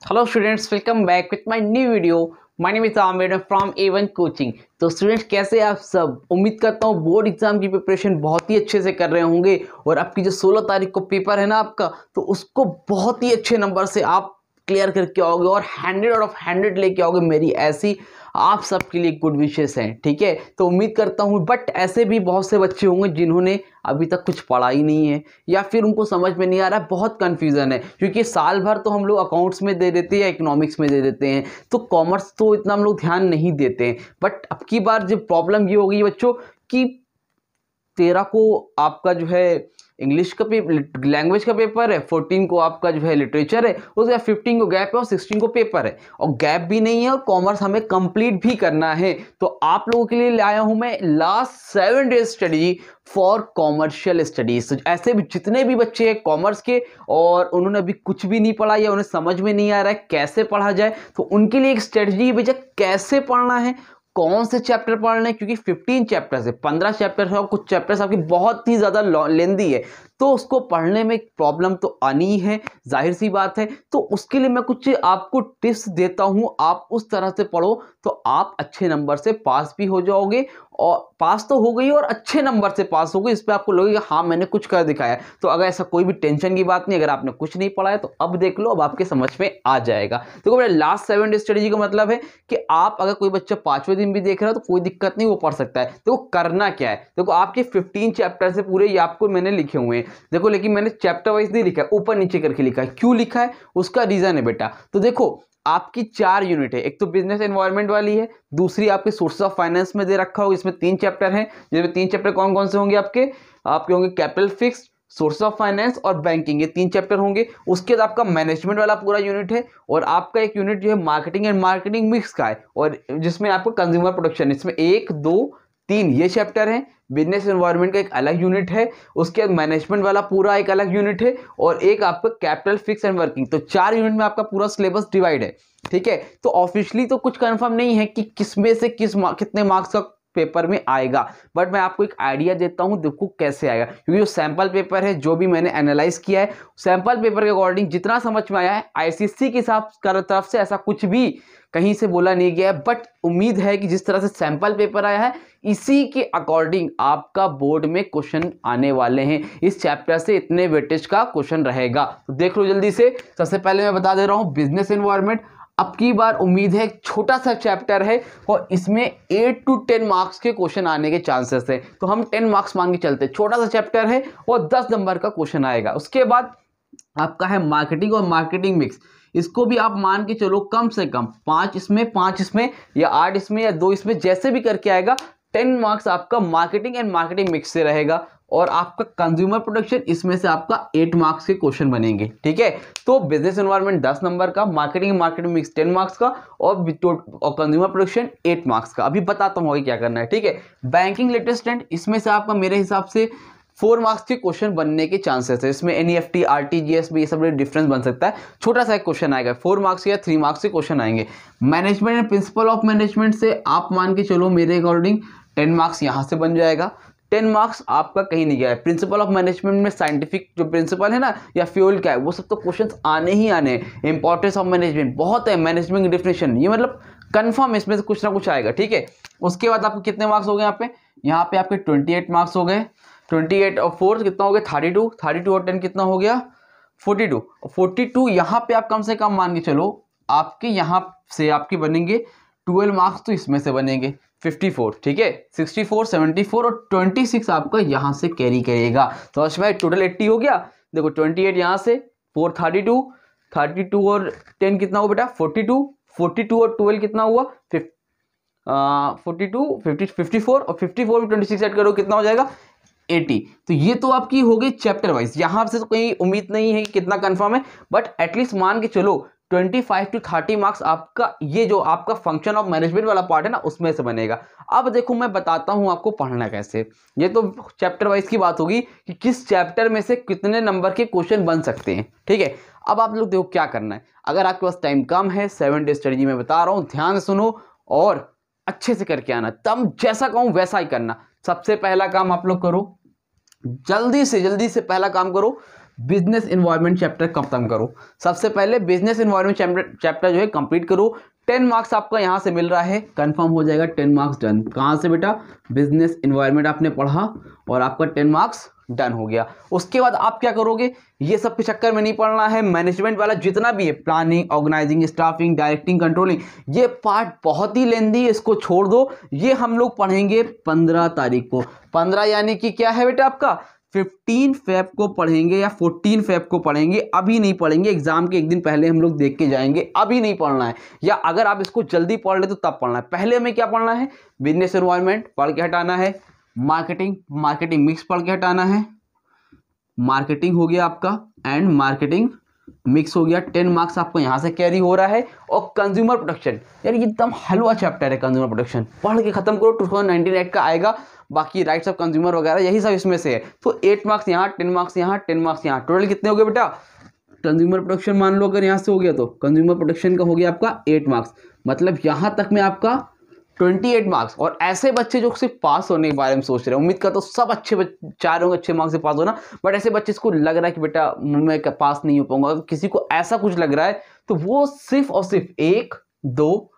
Hello students, welcome back with my new video. My name is Amir from A1 Coaching। तो students कैसे आप सब, उम्मीद करता हूँ बोर्ड एग्जाम की प्रिपरेशन बहुत ही अच्छे से कर रहे होंगे और आपकी जो 16 तारीख को पेपर है ना आपका, तो उसको बहुत ही अच्छे नंबर से आप क्लियर करके आओगे और 100 आउट ऑफ 100 लेके आओगे। मेरी ऐसी आप सबके लिए गुड विशेस हैं, ठीक है। तो उम्मीद करता हूँ, बट ऐसे भी बहुत से बच्चे होंगे जिन्होंने अभी तक कुछ पढ़ा ही नहीं है या फिर उनको समझ में नहीं आ रहा है, बहुत कन्फ्यूज़न है, क्योंकि साल भर तो हम लोग अकाउंट्स में दे देते हैं या इकोनॉमिक्स में दे देते हैं, तो कॉमर्स तो इतना हम लोग ध्यान नहीं देते हैं। बट अब की बार जो प्रॉब्लम ये हो गई बच्चों कि 13 को आपका जो है इंग्लिश का लैंग्वेज का पेपर है, 14 को आपका जो है लिटरेचर है, उसके बाद 15 को गैप है और 16 को पेपर है, और गैप भी नहीं है और कॉमर्स हमें कंप्लीट भी करना है। तो आप लोगों के लिए लाया हूं मैं last 7 days study for commercial studies. तो ऐसे भी जितने भी बच्चे हैं कॉमर्स के और उन्होंने अभी कुछ भी नहीं पढ़ा या उन्हें समझ में नहीं आ रहा है कैसे पढ़ा जाए, तो उनके लिए एक स्ट्रेटजी भैया कैसे पढ़ना है, कौन से चैप्टर पढ़ने, क्योंकि 15 चैप्टर्स है, 15 चैप्टर्स है और कुछ चैप्टर्स आपकी बहुत ही ज़्यादा लेंदी है, तो उसको पढ़ने में प्रॉब्लम तो आनी है, जाहिर सी बात है। तो उसके लिए मैं कुछ आपको टिप्स देता हूं, आप उस तरह से पढ़ो तो आप अच्छे नंबर से पास भी हो जाओगे, और पास तो हो गई और अच्छे नंबर से पास हो गई, इस पर आपको लगेगा हाँ मैंने कुछ कर दिखाया। तो अगर ऐसा कोई भी टेंशन की बात नहीं, अगर आपने कुछ नहीं पढ़ा है तो अब देख लो, अब आपके समझ में आ जाएगा। देखो मेरा लास्ट 7 डे स्ट्रेटजी का मतलब है कि आप अगर कोई बच्चा 5वें दिन भी देख रहा है तो कोई दिक्कत नहीं, वो पढ़ सकता है। देखो करना क्या है, देखो आपके 15 चैप्टर से पूरे ये आपको मैंने लिखे हुए हैं, देखो, लेकिन मैंने चैप्टर वाइज नहीं लिखा है, ऊपर नीचे करके लिखा है। क्यों लिखा है उसका रीजन है बेटा। तो देखो आपकी 4 यूनिट है, एक तो बिजनेस एनवायरनमेंट वाली है, दूसरी आपके सोर्स ऑफ फाइनेंस में दे रखा होगा, इसमें 3 चैप्टर हैं, जिसमें 3 चैप्टर कौन कौन से होंगे आपके होंगे capital fix, source of finance और बैंकिंग, ये 3 चैप्टर होंगे। उसके बाद आपका मैनेजमेंट वाला पूरा यूनिट है, और आपका एक यूनिट जो है मार्केटिंग एंड मार्केटिंग मिक्स का है, और जिसमें आपको कंज्यूमर प्रोडक्शन, इसमें 1 2 3 ये चैप्टर है। बिजनेस एनवायरनमेंट का एक अलग यूनिट है, उसके बाद मैनेजमेंट वाला पूरा एक अलग यूनिट है, और एक आपका कैपिटल फिक्स एंड वर्किंग। तो 4 यूनिट में आपका पूरा सिलेबस डिवाइड है, ठीक है। तो ऑफिशियली तो कुछ कंफर्म नहीं है कि किस में से कितने मार्क्स का पेपर में आएगा, बट मैं आपको एक आइडिया देता हूं, देखो कैसे आएगा, क्योंकि जो सैंपल पेपर है जो भी मैंने एनालाइज किया है, सैंपल पेपर के अकॉर्डिंग जितना समझ में आया है, आईसीएसई की तरफ से ऐसा कुछ भी कहीं से बोला नहीं गया है, बट उम्मीद है कि जिस तरह से सैंपल पेपर आया है इसी के अकॉर्डिंग आपका बोर्ड में क्वेश्चन आने वाले हैं। इस चैप्टर से इतने वेटेज का क्वेश्चन रहेगा, तो देख लो जल्दी से। सबसे पहले मैं बता दे रहा हूं बिजनेस एनवायरनमेंट, अब की बार उम्मीद है छोटा सा चैप्टर है और इसमें 8 to 10 मार्क्स के क्वेश्चन आने के चांसेस है, तो हम 10 मार्क्स मान के चलते, छोटा सा चैप्टर है और 10 नंबर का क्वेश्चन आएगा। उसके बाद आपका है मार्केटिंग और मार्केटिंग मिक्स, इसको भी आप मान के चलो कम से कम 5 इसमें या 8 इसमें या 2 इसमें, जैसे भी करके आएगा 10 मार्क्स आपका मार्केटिंग एंड मार्केटिंग मिक्स से रहेगा, और आपका कंज्यूमर प्रोडक्शन इसमें से आपका 8 मार्क्स के क्वेश्चन बनेंगे, ठीक है। तो बिजनेस एनवायरनमेंट 10 नंबर का, marketing and marketing mix 10 marks का, और कंज्यूमर प्रोडक्शन 8 मार्क्स का। अभी बताता हूँ क्या करना है, ठीक है। बैंकिंग लेटेस्ट ट्रेंड, इसमें से आपका मेरे हिसाब से 4 मार्क्स के क्वेश्चन बनने के चांसेस है, इसमें एनईएफटी आरटीजीएस भी ये सब डिफरेंस बन सकता है, छोटा सा एक क्वेश्चन आएगा, 4 मार्क्स या 3 मार्क्स के क्वेश्चन आएंगे। Management and principle of management से आप मान के चलो मेरे अकॉर्डिंग 10 मार्क्स यहाँ से बन जाएगा, 10 मार्क्स आपका कहीं नहीं गया है। प्रिंसिपल ऑफ मैनेजमेंट में साइंटिफिक जो प्रिंसिपल है ना या फ्यूल का है, वो सब तो क्वेश्चंस आने ही आने हैं। इंपॉर्टेंस ऑफ मैनेजमेंट बहुत है, मैनेजमेंट की डेफिनेशन, ये मतलब कंफर्म इसमें से कुछ ना कुछ आएगा, ठीक है। उसके बाद आपको कितने मार्क्स हो गए यहाँ पे आपके 28 मार्क्स हो गए, 28 और 4 कितना हो गया 32 और 10 कितना हो गया 42 यहाँ पे आप कम से कम मान के चलो आपके यहाँ से आपके बनेंगे 12 मार्क्स, तो इसमें से बनेंगे 54, ठीक है। 64 74 और 26 आपका यहाँ से कैरी करेगा, तो उसमें टोटल 80 हो गया। देखो 28 यहाँ से 4 32 और 10 कितना हुआ बेटा 42 और 12 कितना हुआ 42 54 और 54 में 26 ऐड करो कितना हो जाएगा 80। तो ये तो आपकी हो गई चैप्टर वाइज, यहां से तो कोई उम्मीद नहीं है कि कितना कंफर्म है, बट एटलीस्ट मान के चलो 25 to 30 मार्क्स आपका ये जो आपका फंक्शन ऑफ मैनेजमेंट वाला पार्ट है ना उसमें से बनेगा। अब देखो मैं बताता हूं आपको पढ़ना कैसे, ये तो चैप्टर वाइज की बात होगी कि किस चैप्टर में से कितने नंबर के क्वेश्चन बन सकते हैं, ठीक है। अब आप लोग देखो क्या करना है, अगर आपके पास टाइम कम है, 7 डे स्ट्रेटजी में बता रहा हूं, ध्यान से सुनो और अच्छे से करके आना, तब जैसा कहूं वैसा ही करना। सबसे पहला काम आप लोग करो, जल्दी से पहला काम करो, बिजनेस इन्वायरमेंट चैप्टर खत्म करो। सबसे पहले बिजनेस इन्वायरमेंट चैप्टर जो है कंप्लीट करो। 10 मार्क्स आपका यहाँ से मिल रहा है, कंफर्म हो जाएगा 10 मार्क्स डन। कहाँ से बेटा? बिजनेस इन्वायरमेंट आपने पढ़ा और आपका 10 मार्क्स डन हो गया। उसके बाद आप क्या करोगे, ये सब के चक्कर में नहीं पढ़ना है। मैनेजमेंट वाला जितना भी है, planning, organising, staffing, directing, controlling, ये पार्ट बहुत ही लेंदी है, इसको छोड़ दो। ये हम लोग पढ़ेंगे 15 तारीख को। 15 यानी कि क्या है बेटा आपका 15 फेब को पढ़ेंगे या 14 फेब को पढ़ेंगे। अभी नहीं पढ़ेंगे, एग्जाम के एक दिन पहले हम लोग देख के जाएंगे। अभी नहीं पढ़ना है, या अगर आप इसको जल्दी पढ़ ले तो तब पढ़ना है। पहले हमें क्या पढ़ना है? बिजनेस एनवायरनमेंट पढ़ के हटाना है। मार्केटिंग मिक्स पढ़ के हटाना है। मार्केटिंग हो गया आपका एंड मार्केटिंग मिक्स हो गया। 10 मार्क्स आपको यहां से कैरी हो रहा है। और कंज्यूमर प्रोटेक्शन, यार ये एकदम हलवा चैप्टर है। कंज्यूमर प्रोटेक्शन पढ़ के खत्म करो, 2019 एक्ट का आएगा। बाकी राइट्स ऑफ कंज्यूमर वगैरह यही सब इसमें से है। तो 8 मार्क्स यहाँ, 10 मार्क्स यहाँ, 10 मार्क्स यहाँ, टोटल कितने हो गए बेटा? कंज्यूमर प्रोटेक्शन मान लो अगर यहाँ से हो गया तो कंज्यूमर प्रोटेक्शन का हो गया आपका 8 मार्क्स। मतलब यहाँ तक में आपका 28 मार्क्स। और ऐसे बच्चे जो सिर्फ पास होने के बारे में सोच रहे हैं, उम्मीद करता हूँ सब चाह रहे होंगे अच्छे मार्क्स से पास होना, बट ऐसे बच्चे को लग रहा है कि बेटा मैं पास नहीं हो पाऊंगा, किसी को ऐसा कुछ लग रहा है, तो वो सिर्फ और सिर्फ 1, 2,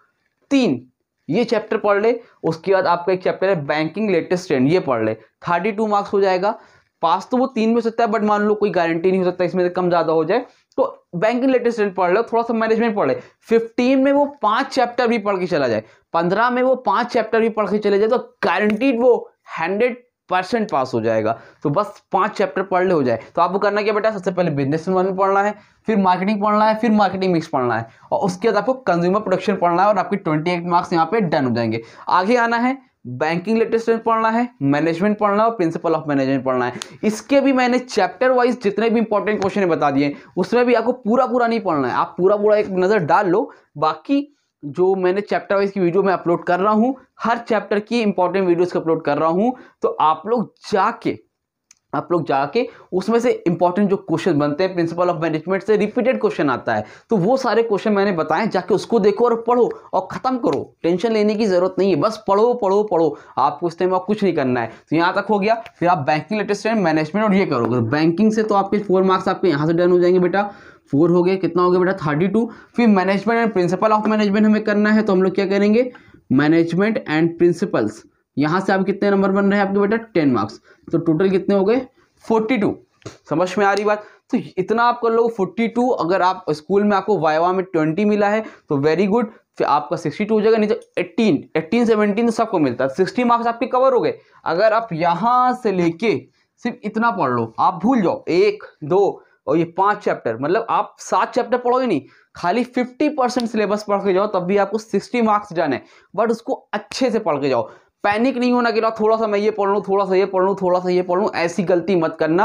3 ये चैप्टर पढ़ ले। उसके बाद आपका एक चैप्टर है बैंकिंग लेटेस्ट ट्रेंड, ये पढ़ ले। 32 मार्क्स हो जाएगा। पास तो वो 3 में हो सकता है, बट मान लो कोई गारंटी नहीं हो सकता, इसमें से कम ज्यादा हो जाए। तो बैंकिंग लेटेस्ट ट्रेंड पढ़ लो, थोड़ा सा मैनेजमेंट पढ़ ले। 15 में वो 5 चैप्टर भी पढ़ के चला जाए, 15 में वो 5 चैप्टर भी पढ़ के चले जाए, तो गारंटीड वो 100% पास हो जाएगा। तो बस 5 चैप्टर पढ़ ले हो जाए। तो आपको करना क्या बेटा? सबसे पहले बिजनेस इन्वायरमेंट पढ़ना है, फिर मार्केटिंग पढ़ना है, फिर मार्केटिंग मिक्स पढ़ना है, और उसके बाद आपको कंज्यूमर प्रोडक्शन पढ़ना है, और आपके 28 मार्क्स यहाँ पे डन हो जाएंगे। आगे आना है, बैंकिंग लेटेस्ट ट्रेंड पढ़ना है, मैनेजमेंट पढ़ना है, और प्रिंसिपल ऑफ मैनेजमेंट पढ़ना है। इसके भी मैंने चैप्टर वाइज जितने भी इंपॉर्टेंट क्वेश्चन बता दिए, उसमें भी आपको पूरा नहीं पढ़ना है। आप पूरा एक नजर डाल लो। बाकी जो मैंने चैप्टर वाइज की वीडियो में अपलोड कर रहा हूं, हर चैप्टर की इंपॉर्टेंट वीडियोस को अपलोड कर रहा हूं, तो आप लोग जाके उसमें से इंपॉर्टेंट जो क्वेश्चन बनते हैं प्रिंसिपल ऑफ मैनेजमेंट से रिपीटेड क्वेश्चन आता है, तो वो सारे क्वेश्चन मैंने बताए, जाके उसको देखो और पढ़ो और खत्म करो। टेंशन लेने की जरूरत नहीं है, बस पढ़ो। आपको इस टाइम और कुछ नहीं करना है। तो यहाँ तक हो गया। फिर आप बैंकिंग लेटेस्ट ट्रेंड, मैनेजमेंट और ये करोगे। बैंकिंग से तो आपके 4 मार्क्स आपके यहाँ से डन हो जाएंगे बेटा। 4 हो गए, कितना हो गया बेटा? 32। फिर management and principle of management हमें करना है, तो हम लोग क्या करेंगे? Management and principles. यहाँ से आप कितने नंबर बन रहे हैं आपके बेटा? 10 मार्क्स। तो टोटल कितने हो गए? 42। समझ में आ रही बात? तो इतना आप कर लो 42। अगर आप स्कूल में आपको वाइवा में 20 मिला है तो वेरी गुड, फिर आपका 62 हो जाएगा। नहीं तो 18, 17 तो सबको मिलता है। 60 मार्क्स आपके कवर हो गए। अगर आप यहां से लेके सिर्फ इतना पढ़ लो, आप भूल जाओ 1, 2 और ये 5 चैप्टर, मतलब आप 7 चैप्टर पढ़ोगे नहीं, खाली 50% सिलेबस पढ़ के जाओ, तब भी आपको 60 मार्क्स डन है। बट उसको अच्छे से पढ़ के जाओ। पैनिक नहीं होना कि थोड़ा सा मैं ये पढ़ लूँ, थोड़ा सा ये पढ़ लूँ, थोड़ा सा ये पढ़ लूँ, ऐसी गलती मत करना।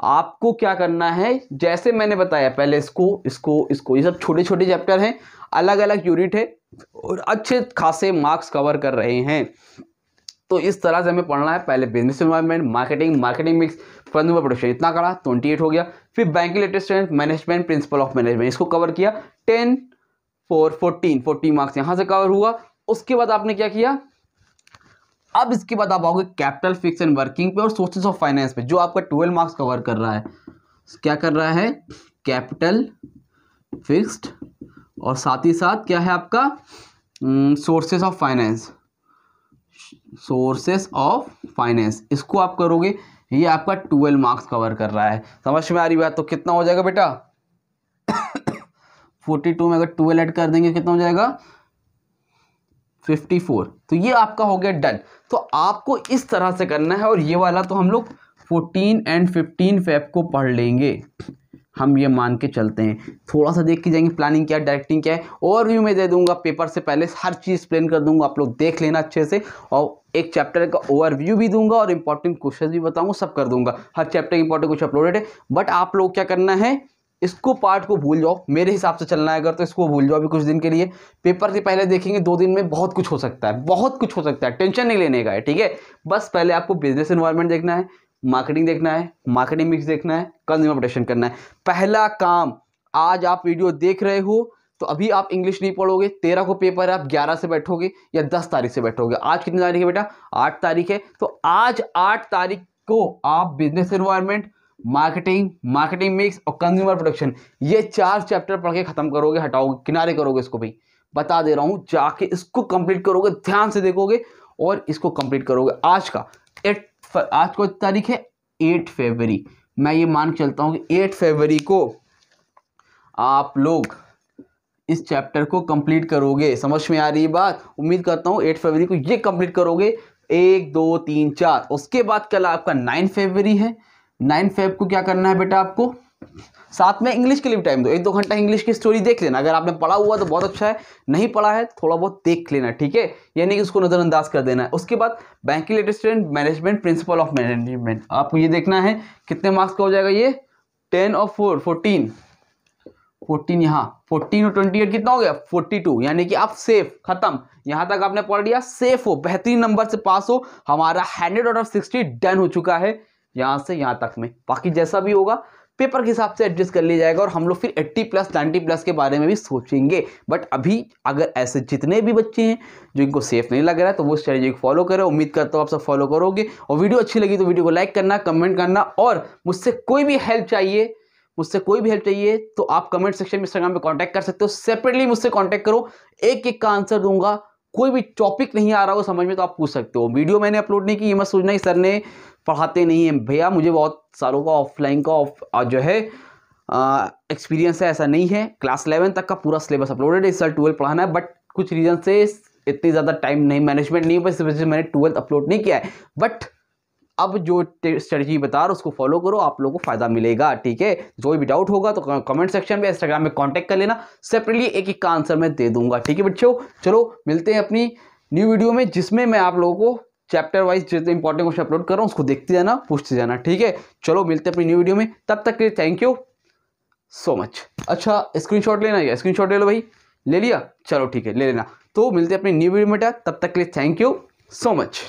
आपको क्या करना है, जैसे मैंने बताया पहले, इसको ये सब छोटे छोटे चैप्टर हैं, अलग अलग यूनिट है और अच्छे खासे मार्क्स कवर कर रहे हैं। तो इस तरह से हमें पढ़ना है। पहले business environment, marketing mix, consumer production, इतना करा 28 हो गया। फिर banking latest trend, management, principle of management, इसको कवर किया। 10 4 14 मार्क्स यहाँ से कवर हुआ। उसके बाद आपने क्या किया? अब इसके बाद आप आओगे कैपिटल, फिक्स एंड वर्किंग पे और सोर्सेस ऑफ फाइनेंस पे, जो आपका 12 मार्क्स कवर कर रहा है। क्या कर रहा है? कैपिटल, फिक्स्ड और साथ ही साथ क्या है आपका? सोर्सेस ऑफ फाइनेंस, इसको आप करोगे। ये आपका 12 मार्क्स कवर कर रहा है। समझ में आ रही बात? तो कितना हो जाएगा बेटा? 42 में अगर 12 ऐड कर देंगे कितना हो जाएगा? 54। तो ये आपका हो गया डन। तो आपको इस तरह से करना है। और ये वाला तो हम लोग 14 एंड 15 फेब को पढ़ लेंगे, हम ये मान के चलते हैं। थोड़ा सा देख के जाएंगे प्लानिंग क्या है, डायरेक्टिंग क्या है। ओवरव्यू में दे दूंगा, पेपर से पहले हर चीज़ एक्सप्लेन कर दूंगा, आप लोग देख लेना अच्छे से। और एक चैप्टर का ओवरव्यू भी दूंगा और इंपॉर्टेंट क्वेश्चन भी बताऊंगा, सब कर दूंगा। हर चैप्टर की इंपॉर्टेंट कुछ अपलोडेड है। बट आप लोग क्या करना है, इसको पार्ट को भूल जाओ। मेरे हिसाब से चलना है अगर, तो इसको भूल जाओ अभी कुछ दिन के लिए। पेपर से पहले देखेंगे, 2 दिन में बहुत कुछ हो सकता है, टेंशन नहीं लेने का है, ठीक है। बस पहले आपको बिजनेस एनवायरनमेंट देखना है, मार्केटिंग देखना है, मार्केटिंग मिक्स देखना है, कंज्यूमर प्रोटेक्शन करना है। पहला काम, आज आप वीडियो देख रहे हो तो अभी आप इंग्लिश नहीं पढ़ोगे। 13 को पेपर है, आप 11 से बैठोगे या 10 तारीख से बैठोगे। आज कितनी तारीख है बेटा? 8 तारीख है। तो आज 8 तारीख को आप business environment, marketing, marketing mix और कंज्यूमर प्रोडक्शन, ये 4 चैप्टर पढ़ के खत्म करोगे, हटाओगे, किनारे करोगे इसको भाई, बता दे रहा हूँ, जाके इसको कंप्लीट करोगे, ध्यान से देखोगे और इसको कंप्लीट करोगे। आज को तारीख है 8 फरवरी, मैं ये मान के चलता हूँ कि 8 फरवरी को आप लोग इस चैप्टर को कंप्लीट करोगे। समझ में आ रही है बात? उम्मीद करता हूँ 8 फरवरी को ये कंप्लीट करोगे। 1 2 3 4, उसके बाद कल आपका 9 फरवरी है। 9 फेब को क्या करना है बेटा, आपको साथ में इंग्लिश के लिए भी टाइम दो, 1-2 घंटा इंग्लिश की स्टोरी देख लेना। अगर आपने पढ़ा हुआ तो बहुत अच्छा है, नहीं पढ़ा है थोड़ा बहुत देख लेना, ठीक है, यानी कि उसको नज़रअंदाज कर देना है। उसके बाद banking literacy, management, principle of management, आपको ये देखना है कितने मार्क्स का हो जाएगा ये, 10 और 4 14 यहाँ 14 और 28 कितना हो गया 42, यानी कि आप सेफ, खत्म, यहां तक आपने पढ़ लिया, सेफ हो, बेहतरीन नंबर से पास हो। हमारा 100 आउट ऑफ 60 डन हो चुका है यहां से यहां तक में। बाकी जैसा भी होगा पेपर के हिसाब से एडजस्ट कर लिया जाएगा और हम लोग फिर 80 प्लस 90 प्लस के बारे में भी सोचेंगे। बट अभी अगर ऐसे जितने भी बच्चे हैं जो इनको सेफ नहीं लग रहा है तो वो स्ट्रेटेजी को फॉलो करें। उम्मीद करता हूँ आप सब फॉलो करोगे। और वीडियो अच्छी लगी तो वीडियो को लाइक करना, कमेंट करना, और मुझसे कोई भी हेल्प चाहिए तो आप कमेंट सेक्शन में इंस्टाग्राम पे कांटेक्ट कर सकते हो। सेपरेटली मुझसे कांटेक्ट करो, एक एक का आंसर दूंगा। कोई भी टॉपिक नहीं आ रहा हो समझ में तो आप पूछ सकते हो। वीडियो मैंने अपलोड नहीं की, ये मत सोचना कि सर ने पढ़ाते नहीं है। भैया मुझे बहुत सालों का ऑफलाइन का जो है एक्सपीरियंस है, ऐसा नहीं है। क्लास 11 तक का पूरा सिलेबस अपलोडेड है, इस साल 12 पढ़ाना है, बट कुछ रीजन से इतनी ज़्यादा टाइम नहीं, मैनेजमेंट नहीं, बस इस वजह से मैंने 12 अपलोड नहीं किया है। बट अब जो स्ट्रेटजी बता रहा हूं उसको फॉलो करो, आप लोगों को फायदा मिलेगा, ठीक है। जो भी डाउट होगा तो कमेंट सेक्शन में, इंस्टाग्राम में कांटेक्ट कर लेना। सेपरेटली एक एक का आंसर मैं दे दूंगा, ठीक है बच्चों। चलो मिलते हैं अपनी न्यू वीडियो में, जिसमें मैं आप लोगों को चैप्टर वाइज जितने इंपॉर्टेंट क्वेश्चन अपलोड कर रहा हूँ उसको देखते जाना, पूछते जाना, ठीक है। चलो मिलते हैं अपनी न्यू वीडियो में, तब तक के लिए थैंक यू सो मच। अच्छा स्क्रीनशॉट लेना है, स्क्रीनशॉट ले लो भाई, ले लिया, चलो ठीक है ले लेना। तो मिलते हैं अपनी न्यू वीडियो में, तब तक के लिए थैंक यू सो मच।